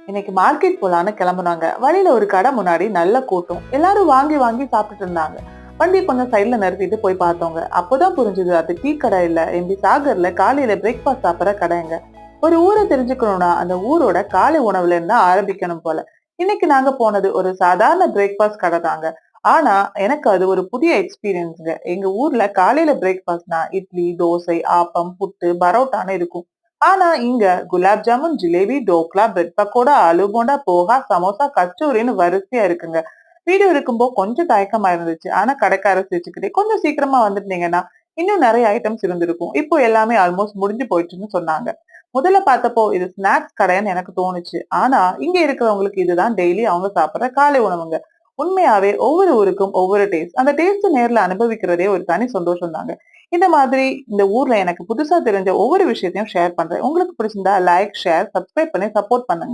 இன்னைக்கு மார்க்கெட் போலான்னு கிளம்புனாங்க. வழியில ஒரு கடை முன்னாடி நல்ல கூட்டம். எல்லாரும் வாங்கி வாங்கி சாப்பிட்டுட்டு இருந்தாங்க. வண்டி கொஞ்சம் சைடுல நிறுத்திட்டு போய் பார்த்தோங்க. அப்போதான் புரிஞ்சது அது டீ கடை இல்ல, எம்பி சாகர்ல காலையில பிரேக்ஃபாஸ்ட் சாப்பிடுற கடைங்க. ஒரு ஊரை தெரிஞ்சுக்கணும்னா அந்த ஊரோட காலை உணவுல இருந்து தான் ஆரம்பிக்கணும் போல. இன்னைக்கு நாங்க போனது ஒரு சாதாரண பிரேக்ஃபாஸ்ட் கடை தாங்க. ஆனா எனக்கு அது ஒரு புதிய எக்ஸ்பீரியன்ஸ்ங்க. எங்க ஊர்ல காலையில பிரேக்ஃபாஸ்ட்னா இட்லி, தோசை, ஆப்பம், புட்டு, பரோட்டான்னு இருக்கும். ஆனா இங்க குலாப் ஜாமுன், ஜிலேபி, டோக்லா, பிரெட் பக்கோடா, ஆலு போண்டா, போஹா, சமோசா, கச்சோரின்னு வரிசையா இருக்குங்க. வீடியோ எடுக்கும்போது கொஞ்சம் தயக்கமா இருந்துச்சு. ஆனா கடைக்காரர் சிரிச்சுக்கிட்டே கொஞ்சம் சீக்கிரமா வந்துட்டீங்கன்னா இன்னும் நிறைய ஐட்டம்ஸ் இருந்திருக்கும். இப்போ எல்லாமே ஆல்மோஸ்ட் முடிஞ்சு போயிடுச்சுன்னு சொன்னாங்க. முதல்ல பார்த்தப்போ இது ஸ்நாக்ஸ் கடைன்னு எனக்கு தோணுச்சு. ஆனா இங்க இருக்கிறவங்களுக்கு இதுதான் டெய்லி அவங்க சாப்பிடுற காலை உணவுங்க. உண்மையாவே ஒவ்வொரு ஊருக்கும் ஒவ்வொரு டேஸ்ட். அந்த டேஸ்ட் நேர்ல அனுபவிக்கிறதே ஒரு தனி சந்தோஷம் தாங்க. இந்த மாதிரி இந்த ஊர்ல எனக்கு புதுசா தெரிஞ்ச ஒவ்வொரு விஷயத்தையும் ஷேர் பண்றேன். உங்களுக்கு பிடிச்சிருந்தா லைக், ஷேர், சப்ஸ்கிரைப் பண்ணி சப்போர்ட் பண்ணுங்க.